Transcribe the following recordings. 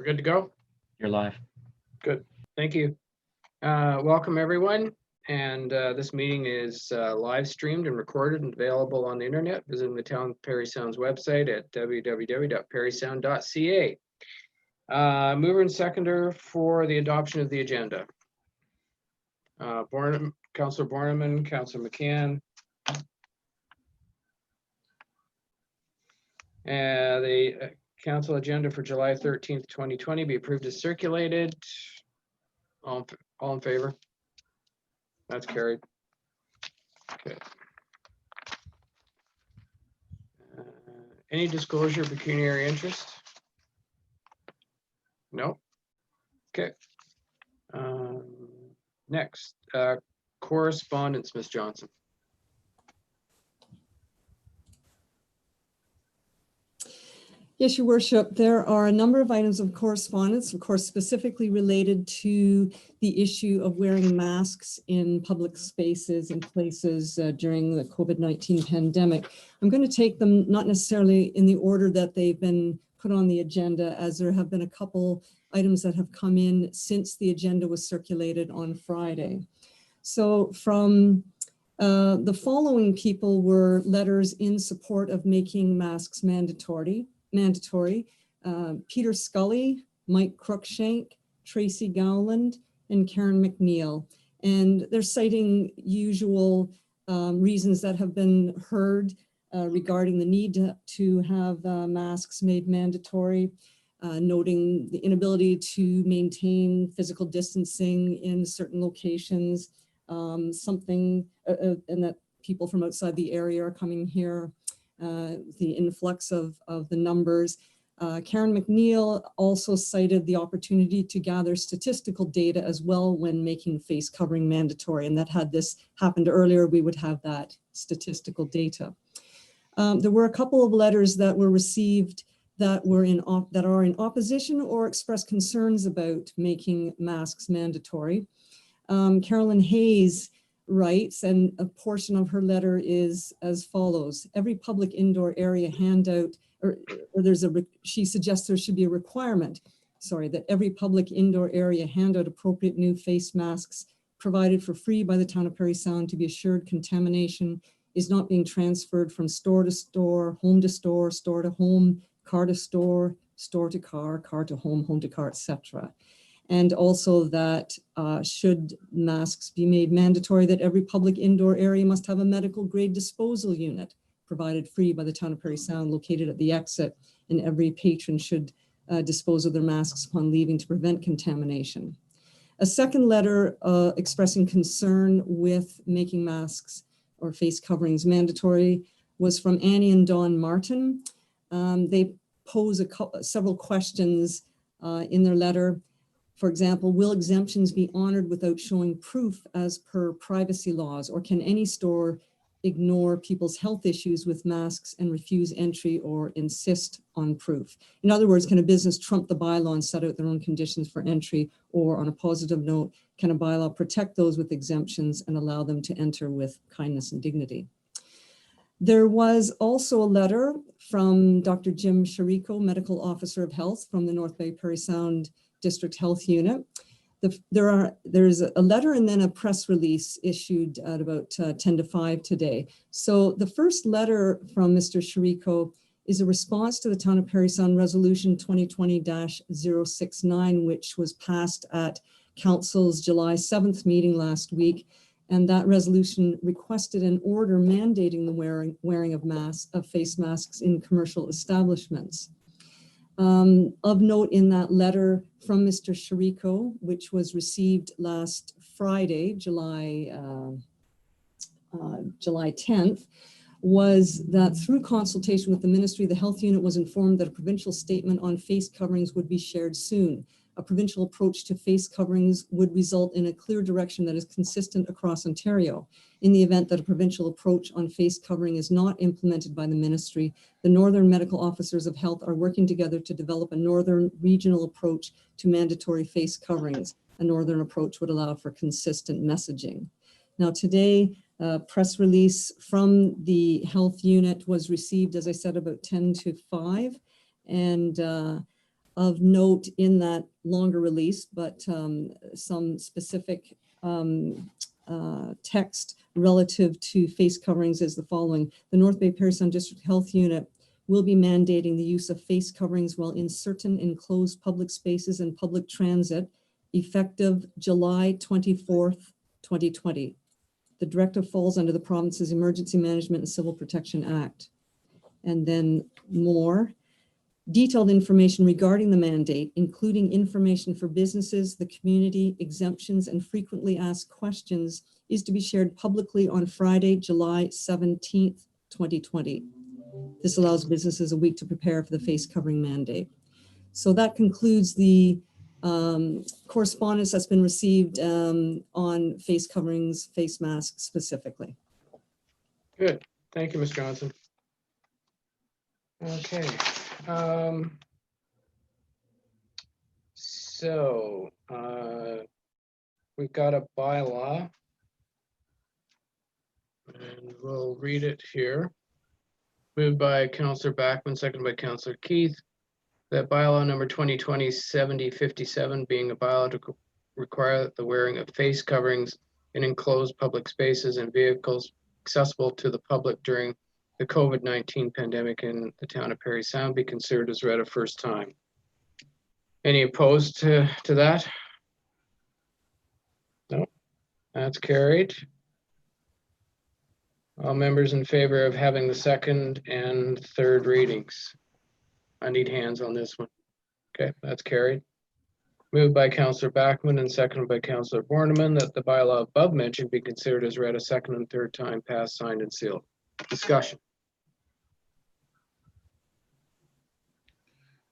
We're good to go? You're live. Good. Thank you. Welcome, everyone. And this meeting is live streamed and recorded and available on the internet, visiting the town Parry Sound's website at www.parrysound.ca. Mover and seconder for the adoption of the agenda. Councillor Borneman, Councillor McCann. The council agenda for July 13th, 2020 be approved as circulated. All in favor? That's carried. Okay. Any disclosure of pecuniary interest? No. Okay. Next, correspondence, Ms. Johnson. Yes, Your Worship, there are a number of items of correspondence, of course, specifically related to the issue of wearing masks in public spaces and places during the COVID-19 pandemic. I'm going to take them not necessarily in the order that they've been put on the agenda, as there have been a couple items that have come in since the agenda was circulated on Friday. So from the following people were letters in support of making masks mandatory. Peter Scully, Mike Cruikshank, Tracy Gowland, and Karen McNeil. And they're citing usual reasons that have been heard regarding the need to have masks made mandatory, noting the inability to maintain physical distancing in certain locations, and that people from outside the area are coming here. The influx of the numbers. Karen McNeil also cited the opportunity to gather statistical data as well when making face covering mandatory, and that had this happened earlier, we would have that statistical data. There were a couple of letters that were received that are in opposition or express concerns about making masks mandatory. Carolyn Hayes writes, and a portion of her letter is as follows: every public indoor area handout, she suggests there should be a requirement, that every public indoor area handout appropriate new face masks provided for free by the town of Parry Sound to be assured contamination is not being transferred from store to store, home to store, store to home, car to store, store to car, car to home, home to car, etc. And also that should masks be made mandatory, that every public indoor area must have a medical grade disposal unit provided free by the town of Parry Sound located at the exit, and every patron should dispose of their masks upon leaving to prevent contamination. A second letter expressing concern with making masks or face coverings mandatory was from Annie and Dawn Martin. They pose several questions in their letter. For example, will exemptions be honored without showing proof as per privacy laws, or can any store ignore people's health issues with masks and refuse entry or insist on proof? In other words, can a business trump the bylaw and set out their own conditions for entry, or on a positive note, can a bylaw protect those with exemptions and allow them to enter with kindness and dignity? There was also a letter from Dr. Jim Chirico, Medical Officer of Health from the North Bay Parry Sound District Health Unit. There's a letter and then a press release issued at about 10 to 5 today. So the first letter from Mr. Chirico is a response to the Town of Parry Sound Resolution 2020-069, which was passed at Council's July 7th meeting last week. And that resolution requested an order mandating the wearing of face masks in commercial establishments. Of note in that letter from Mr. Chirico, which was received last Friday, July 10th, was that through consultation with the Ministry, the Health Unit was informed that a provincial statement on face coverings would be shared soon. A provincial approach to face coverings would result in a clear direction that is consistent across Ontario. In the event that a provincial approach on face covering is not implemented by the ministry, the Northern Medical Officers of Health are working together to develop a Northern regional approach to mandatory face coverings. A Northern approach would allow for consistent messaging. Now today, a press release from the Health Unit was received, as I said, about 10 to 5. And of note in that longer release, but some specific text relative to face coverings is the following. The North Bay Parry Sound District Health Unit will be mandating the use of face coverings while in certain enclosed public spaces and public transit effective July 24th, 2020. The directive falls under the province's Emergency Management and Civil Protection Act. And then more detailed information regarding the mandate, including information for businesses, the community, exemptions, and frequently asked questions, is to be shared publicly on Friday, July 17th, 2020. This allows businesses a week to prepare for the face covering mandate. So that concludes the correspondence that's been received on face coverings, face masks specifically. Good. Thank you, Ms. Johnson. Okay. So we've got a bylaw, and we'll read it here. Moved by Councillor Backman, seconded by Councillor Keith, that bylaw number 2020-7057 being a bylaw to require the wearing of face coverings in enclosed public spaces and vehicles accessible to the public during the COVID-19 pandemic in the town of Parry Sound be considered as read a first time. Any opposed to that? No, that's carried. All members in favor of having the second and third readings? I need hands on this one. Okay, that's carried. Moved by Councillor Backman and seconded by Councillor Borneman that the bylaw above mentioned be considered as read a second and third time, passed, signed, and sealed. Discussion.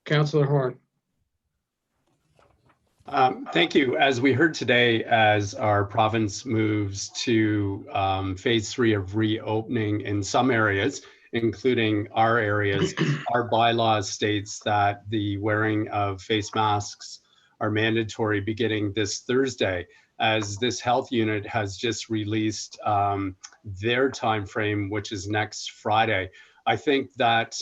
Councillor Horn. Thank you. As we heard today, as our province moves to phase 3 of reopening in some areas, including our areas, our bylaw states that the wearing of face masks are mandatory beginning this Thursday. As this health unit has just released their time frame, which is next Friday, I think that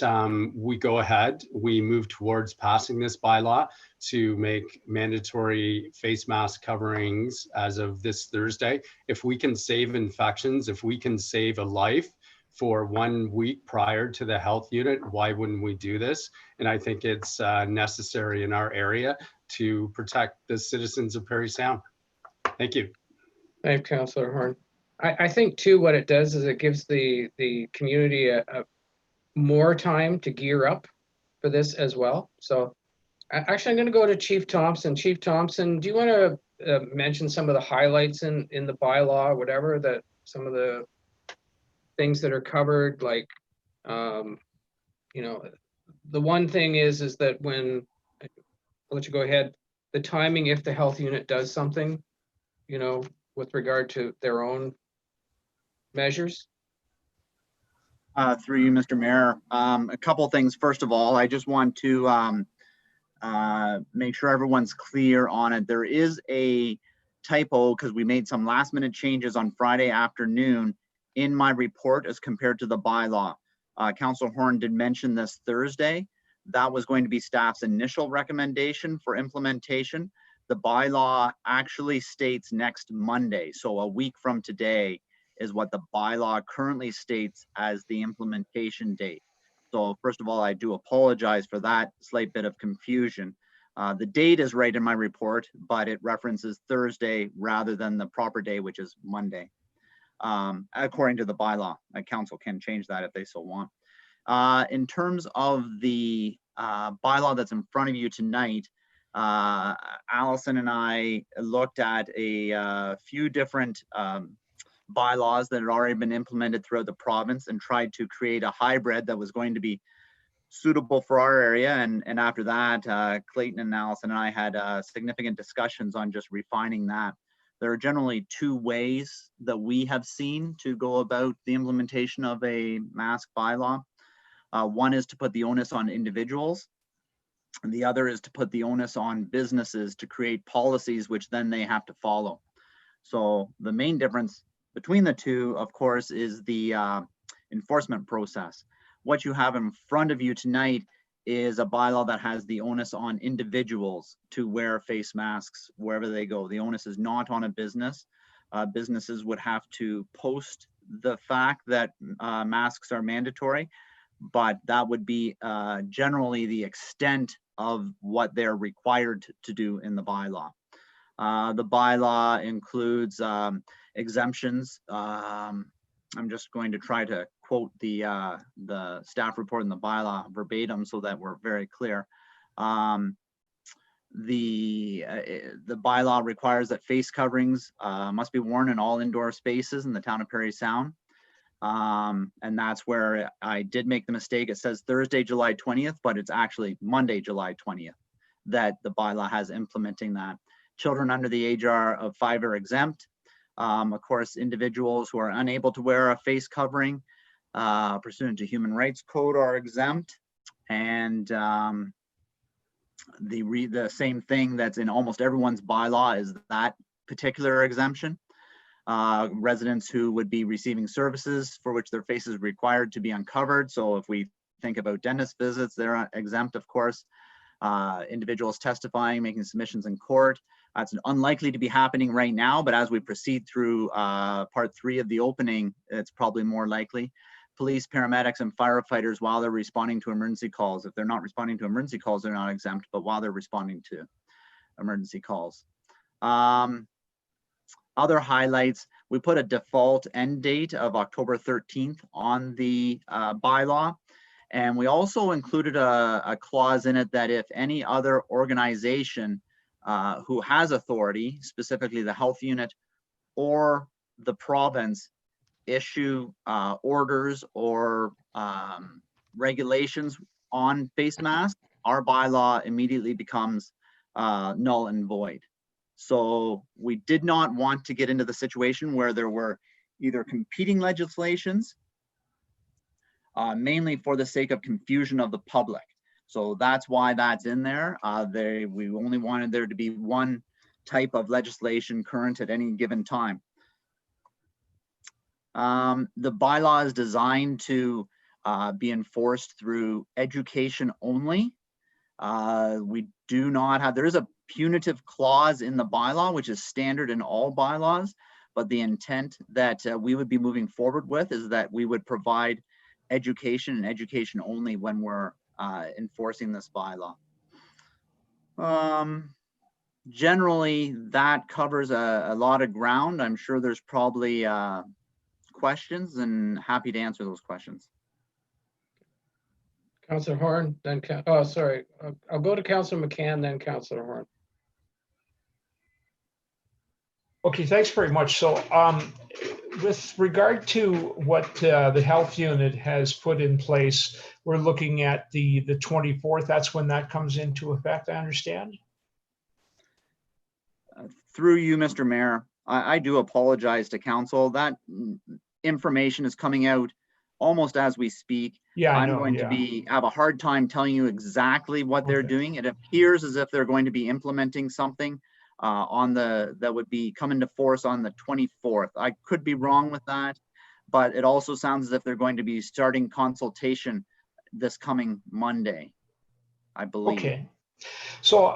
we go ahead, we move towards passing this bylaw to make mandatory face mask coverings as of this Thursday. If we can save infections, if we can save a life for 1 week prior to the health unit, why wouldn't we do this? And I think it's necessary in our area to protect the citizens of Parry Sound. Thank you. Thank you, Councillor Horn. I think too, what it does is it gives the community a more time to gear up for this as well. So actually, I'm going to go to Chief Thompson. Chief Thompson, do you want to mention some of the highlights in the bylaw, or whatever, that some of the things that are covered, like, you know, the one thing is that when, I'll let you go ahead, the timing, if the health unit does something, you know, with regard to their own measures. Through you, Mr. Mayor, a couple things. First of all, I just want to make sure everyone's clear on it. There is a typo because we made some last minute changes on Friday afternoon in my report as compared to the bylaw. Councillor Horn did mention this Thursday. That was going to be staff's initial recommendation for implementation. The bylaw actually states next Monday, so a week from today is what the bylaw currently states as the implementation date. So first of all, I do apologize for that slight bit of confusion. The date is right in my report, but it references Thursday rather than the proper day, which is Monday. According to the bylaw, council can change that if they so want. In terms of the bylaw that's in front of you tonight, Allison and I looked at a few different bylaws that had already been implemented throughout the province and tried to create a hybrid that was going to be suitable for our area. And after that, Clayton and Allison and I had significant discussions on just refining that. There are generally two ways that we have seen to go about the implementation of a mask bylaw. One is to put the onus on individuals, and the other is to put the onus on businesses to create policies which then they have to follow. So the main difference between the two, of course, is the enforcement process. What you have in front of you tonight is a bylaw that has the onus on individuals to wear face masks wherever they go. The onus is not on a business. Businesses would have to post the fact that masks are mandatory, but that would be generally the extent of what they're required to do in the bylaw. The bylaw includes exemptions. I'm just going to try to quote the staff report in the bylaw verbatim so that we're very clear. The bylaw requires that face coverings must be worn in all indoor spaces in the town of Parry Sound. And that's where I did make the mistake. It says Thursday, July 20th, but it's actually Monday, July 20th that the bylaw has implementing that. Children under the age of 5 are exempt. Of course, individuals who are unable to wear a face covering pursuant to Human Rights Code are exempt. And the same thing that's in almost everyone's bylaw is that particular exemption. Residents who would be receiving services for which their face is required to be uncovered. So if we think about dentist visits, they're exempt, of course. Individuals testifying, making submissions in court. That's unlikely to be happening right now, but as we proceed through part 3 of the opening, it's probably more likely. Police, paramedics, and firefighters while they're responding to emergency calls. If they're not responding to emergency calls, they're not exempt, but while they're responding to emergency calls. Other highlights, we put a default end date of October 13th on the bylaw. And we also included a clause in it that if any other organization who has authority, specifically the health unit or the province, issue orders or regulations on face masks, our bylaw immediately becomes null and void. So we did not want to get into the situation where there were either competing legislations, mainly for the sake of confusion of the public. So that's why that's in there. We only wanted there to be one type of legislation current at any given time. The bylaw is designed to be enforced through education only. We do not have, there is a punitive clause in the bylaw, which is standard in all bylaws, but the intent that we would be moving forward with is that we would provide education and education only when we're enforcing this bylaw. Generally, that covers a lot of ground. I'm sure there's probably questions, and happy to answer those questions. Councillor Horn, then, sorry, I'll go to Councillor McCann, then Councillor Horn. Okay, thanks very much. So with regard to what the health unit has put in place, we're looking at the 24th. That's when that comes into effect, I understand? Through you, Mr. Mayor, I do apologize to council. That information is coming out almost as we speak. Yeah, I I'm know, going to have a hard time telling you exactly what they're doing. It appears as if they're going to be implementing something that would be coming to force on the 24th. I could be wrong with that, but it also sounds as if they're going to be starting consultation this coming Monday, I believe. Okay. So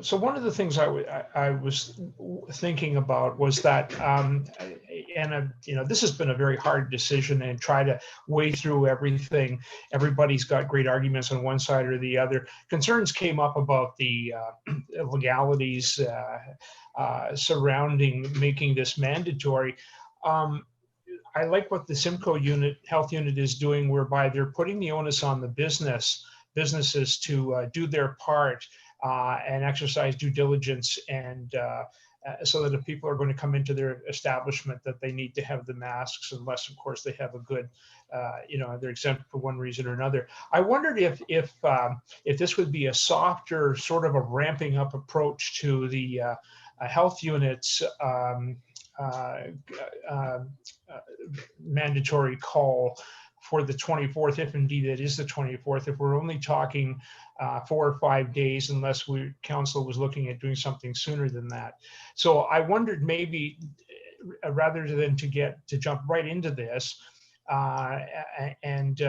so one of the things I was thinking about was that, this has been a very hard decision, and try to weigh through everything. Everybody's got great arguments on one side or the other. Concerns came up about the legalities surrounding making this mandatory. I like what the Simcoe health unit is doing, whereby they're putting the onus on the businesses to do their part and exercise due diligence, and so that if people are going to come into their establishment, that they need to have the masks, unless of course they have a good, they're exempt for one reason or another. I wondered if this would be a softer sort of a ramping up approach to the health units mandatory call for the 24th, if indeed it is the 24th, if we're only talking 4 or 5 days, unless council was looking at doing something sooner than that. So I wondered, maybe rather than to jump right into this and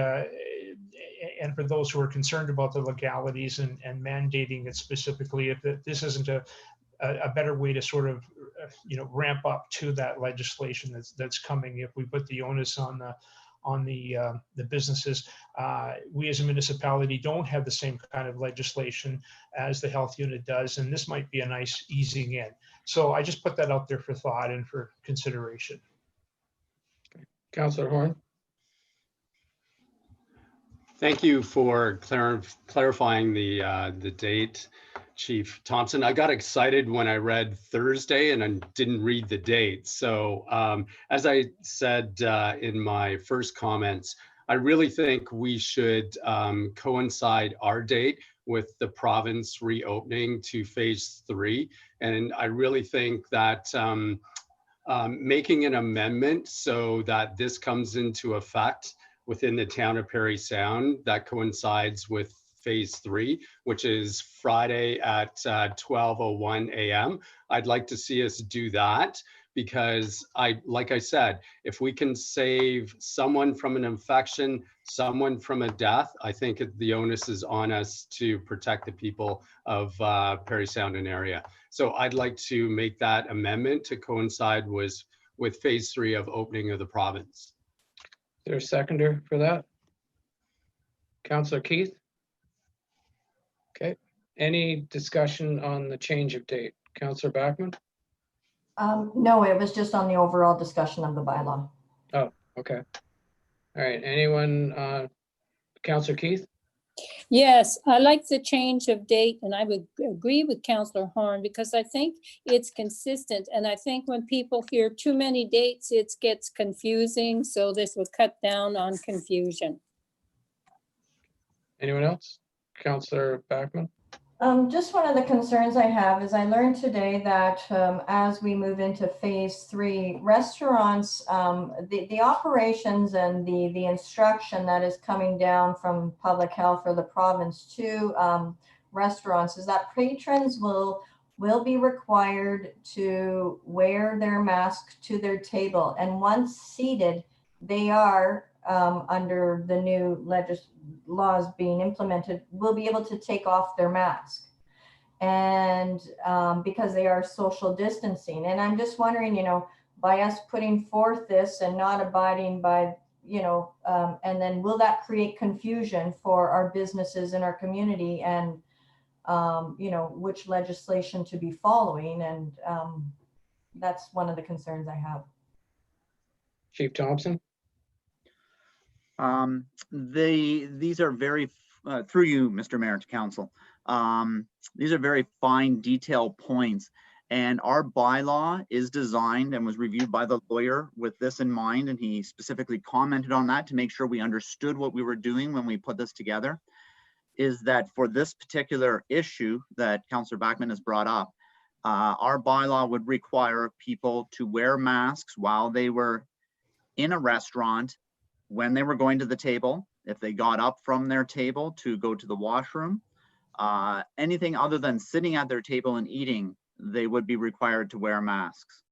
and for those who are concerned about the legalities and mandating it specifically, if this isn't a better way to sort of, ramp up to that legislation that's coming, if we put the onus on the businesses. We as a municipality don't have the same kind of legislation as the health unit does, and this might be a nice easing in. So I just put that out there for thought and for consideration. Councillor Horn. Thank you for clarifying the date, Chief Thompson. I got excited when I read Thursday and I didn't read the date. So as I said in my first comments, I really think we should coincide our date with the province reopening to phase 3. And I really think that making an amendment so that this comes into effect within the town of Parry Sound that coincides with phase 3, which is Friday at 12:01 a.m. I'd like to see us do that because like I said, if we can save someone from an infection, someone from a death, I think the onus is on us to protect the people of Parry Sound and area. So I'd like to make that amendment to coincide with phase 3 of opening of the province. Is there a seconder for that? Councillor Keith? Okay, any discussion on the change of date? Councillor Backman? No, it was just on the overall discussion of the bylaw. Oh, okay. All right, anyone, Councillor Keith? Yes, I like the change of date, and I would agree with Councillor Horn because I think it's consistent. And I think when people hear too many dates, it gets confusing. So this would cut down on confusion. Anyone else? Councillor Backman? Just one of the concerns I have is I learned today that as we move into phase 3, restaurants, the operations and the instruction that is coming down from public health or the province to restaurants is that patrons will be required to wear their mask to their table. And once seated, they are under the new laws being implemented, will be able to take off their mask, and because they are social distancing. And I'm just wondering, by us putting forth this and not abiding by, and then will that create confusion for our businesses in our community and, which legislation to be following? And that's one of the concerns I have. Chief Thompson? These are very, through you, Mr. Mayor, to council. These are very fine detail points, and our bylaw is designed and was reviewed by the lawyer with this in mind, and he specifically commented on that to make sure we understood what we were doing when we put this together, is that for this particular issue that Councillor Backman has brought up, our bylaw would require people to wear masks while they were in a restaurant, when they were going to the table, if they got up from their table to go to the washroom, anything other than sitting at their table and eating, they would be required to wear masks.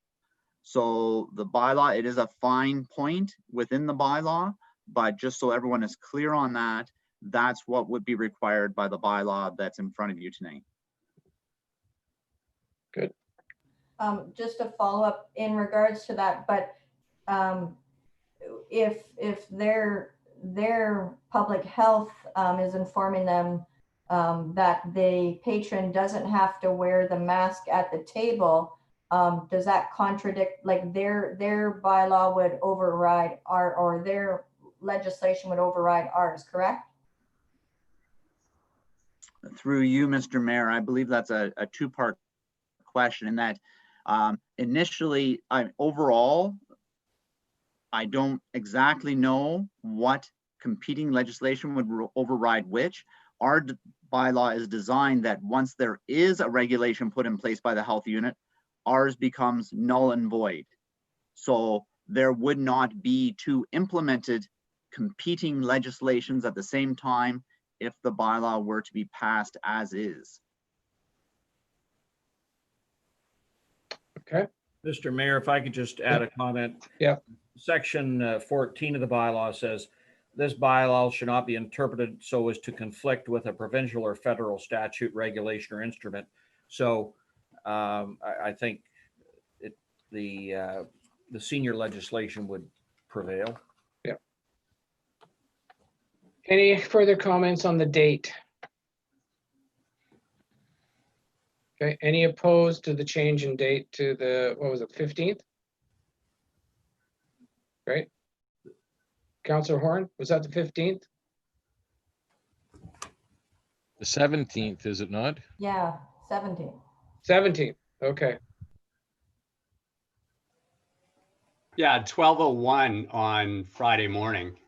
So the bylaw, it is a fine point within the bylaw, but just so everyone is clear on that, that's what would be required by the bylaw that's in front of you tonight. Good. Just a follow up in regards to that, but if their public health is informing them that the patron doesn't have to wear the mask at the table, does that contradict, like their bylaw would override or their legislation would override ours, correct? Through you, Mr. Mayor, I believe that's a two-part question in that initially, overall, I don't exactly know what competing legislation would override which. Our bylaw is designed that once there is a regulation put in place by the health unit, ours becomes null and void. So there would not be two implemented competing legislations at the same time if the bylaw were to be passed as is. Okay. Mr. Mayor, if I could just add a comment. Yeah. Section 14 of the bylaw says, this bylaw should not be interpreted so as to conflict with a provincial or federal statute, regulation, or instrument. So I think the senior legislation would prevail. Any further comments on the date? Okay, any opposed to the change in date to the, what was it, 15th? Right? Councillor Horn, was that the 15th? The 17th, is it not? Yeah, 17. 17th, okay. Yeah, 12:01 on Friday morning.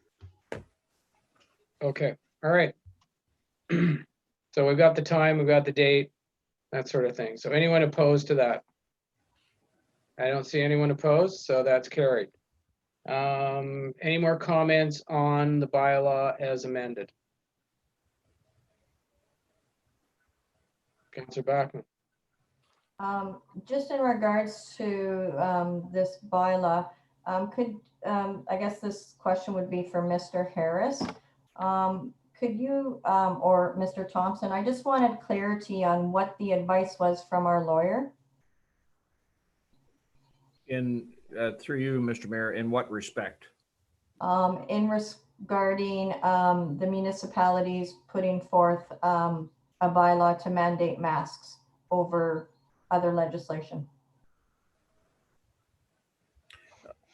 Okay, all right. So we've got the time, we've got the date, that sort of thing. So anyone opposed to that? I don't see anyone opposed, so that's carried. Any more comments on the bylaw as amended? Councillor Bachman. Just in regards to this bylaw, I guess this question would be for Mr. Harris. Could you, or Mr. Thompson, I just wanted clarity on what the advice was from our lawyer. Through you, Mr. Mayor, in what respect? In regarding the municipalities putting forth a bylaw to mandate masks over other legislation.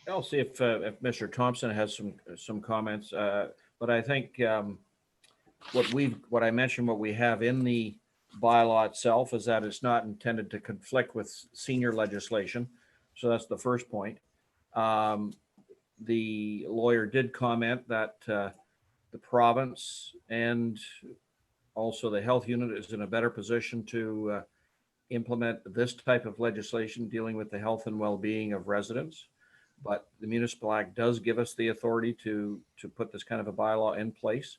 I'll see if Mr. Thompson has some comments, but I think what I mentioned, what we have in the bylaw itself is that it's not intended to conflict with senior legislation. So that's the first point. The lawyer did comment that the province and also the health unit is in a better position to implement this type of legislation dealing with the health and well-being of residents. But the Municipal Act does give us the authority to put this kind of a bylaw in place.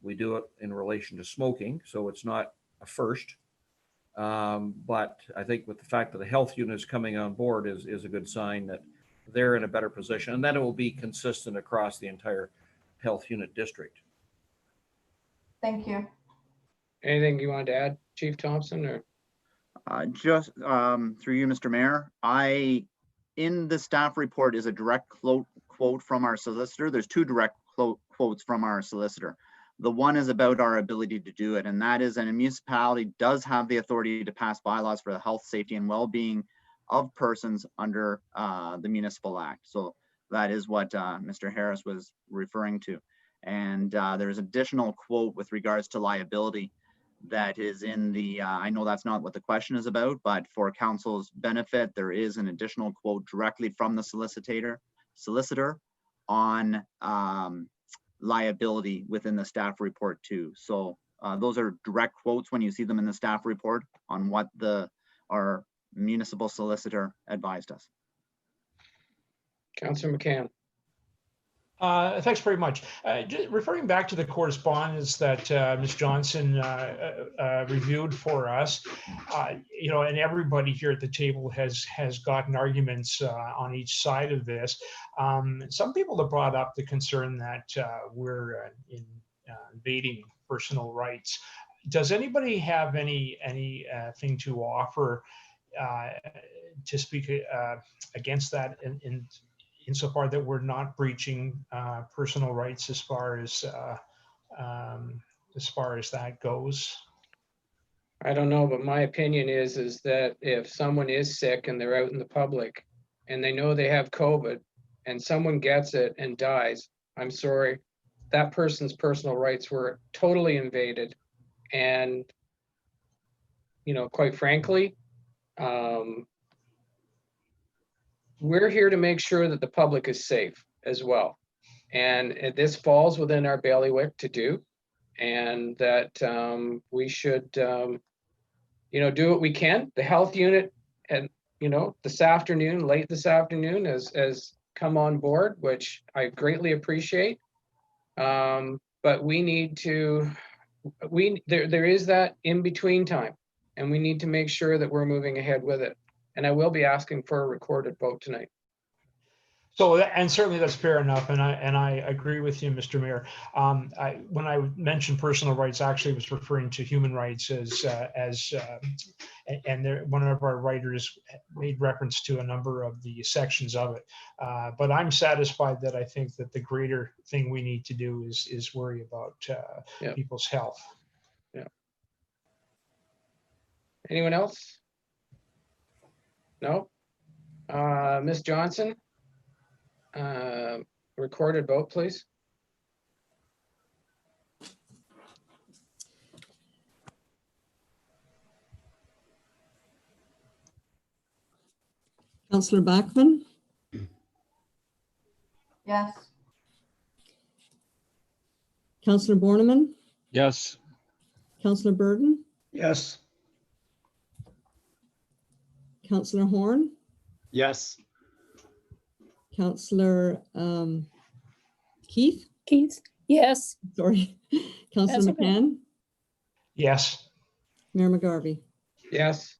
We do it in relation to smoking, so it's not a first. But I think with the fact that the health unit is coming on board is a good sign that they're in a better position, and then it will be consistent across the entire health unit district. Thank you. Anything you wanted to add, Chief Thompson, or? Just through you, Mr. Mayor, in the staff report is a direct quote from our solicitor. There's two direct quotes from our solicitor. The one is about our ability to do it, and that is, and a municipality does have the authority to pass bylaws for the health, safety, and well-being of persons under the Municipal Act. So that is what Mr. Harris was referring to. And there's additional quote with regards to liability that is in the, I know that's not what the question is about, but for council's benefit, there is an additional quote directly from the solicitor on liability within the staff report too. So those are direct quotes when you see them in the staff report on what our municipal solicitor advised us. Councillor McCann. Thanks very much. Referring back to the correspondence that Ms. Johnson reviewed for us, and everybody here at the table has gotten arguments on each side of this. Some people have brought up the concern that we're invading personal rights. Does anybody have anything to offer to speak against that insofar that we're not breaching personal rights as far as that goes? I don't know, but my opinion is that if someone is sick and they're out in the public and they know they have COVID and someone gets it and dies, I'm sorry, that person's personal rights were totally invaded. And, quite frankly, we're here to make sure that the public is safe as well. And this falls within our bailiwick to do, and that we should, do what we can. The health unit, and late this afternoon has come on board, which I greatly appreciate. But we need to, there is that in between time, and we need to make sure that we're moving ahead with it. And I will be asking for a recorded vote tonight. So, and certainly that's fair enough, and I agree with you, Mr. Mayor. When I mentioned personal rights, actually was referring to human rights one of our writers made reference to a number of the sections of it. But I'm satisfied that I think that the greater thing we need to do is worry about Yeah. people's health. Yeah. Anyone else? No? Ms. Johnson? Recorded vote, please. Councillor Bachman, Yes. Councillor Borneman, Yes. Councillor Burden, Yes. Councillor Horn, Yes. Councillor Keith, Keith, yes. sorry, Councillor That's okay. McCann, Yes. Mayor McGarvey. Yes.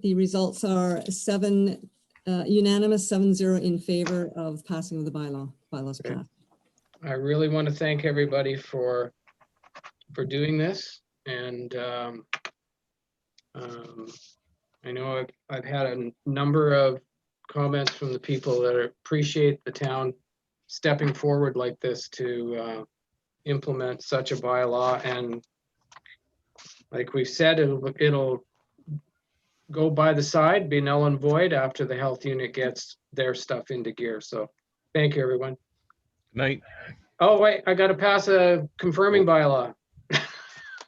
The results are unanimous, 7-0 in favor of passing of the bylaw. Bylaws Okay. passed. I really want to thank everybody for doing this. And I know I've had a number of comments from the people that appreciate the town stepping forward like this to implement such a bylaw. And like we've said, it'll go by the side, be null and void after the health unit gets their stuff into gear. So thank you, everyone. Night. Oh, wait, I gotta pass a confirming bylaw.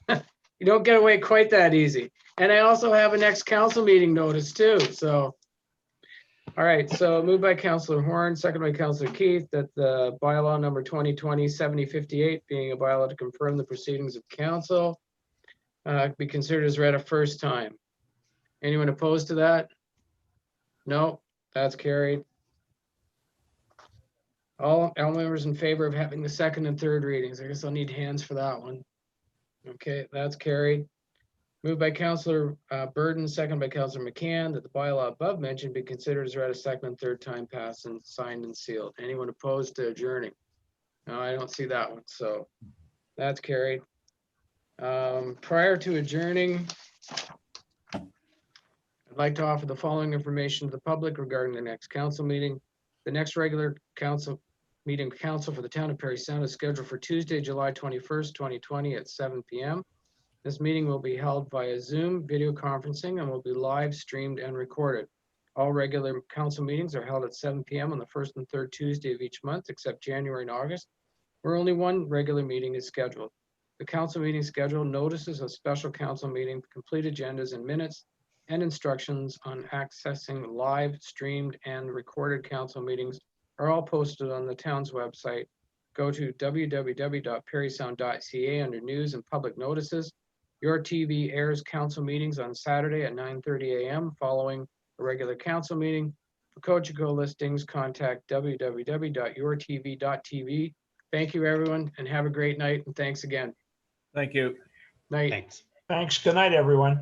You don't get away quite that easy. And I also have a next council meeting notice too, so. All right, so moved by Councillor Horn, second by Councillor Keith, that the bylaw number 2020-7058, being a bylaw to confirm the proceedings of council, be considered as read a first time. Anyone opposed to that? No, that's carried. All members in favor of having the second and third readings. I guess I'll need hands for that one. Okay, that's carried. Moved by Councillor Burden, second by Councillor McCann, that the bylaw above mentioned be considered as read a second and third time passed and signed and sealed. Anyone opposed to adjourning? No, I don't see that one, so that's carried. Prior to adjourning, I'd like to offer the following information to the public regarding the next council meeting. The next regular council meeting for the town of Parry Sound is scheduled for Tuesday, July 21st, 2020 at 7 p.m. This meeting will be held via Zoom video conferencing and will be live streamed and recorded. All regular council meetings are held at 7 p.m. on the first and third Tuesday of each month, except January and August, where only one regular meeting is scheduled. The council meeting schedule, notices of special council meeting, complete agendas and minutes, and instructions on accessing live streamed and recorded council meetings are all posted on the town's website. Go to www.parrysound.ca under news and public notices. Your TV airs council meetings on Saturday at 9:30 a.m. following a regular council meeting. For Cogeco listings, contact www.yourtv.tv. Thank you, everyone, and have a great night, and thanks again. Thank you. Night. Thanks. Thanks. Good night, everyone.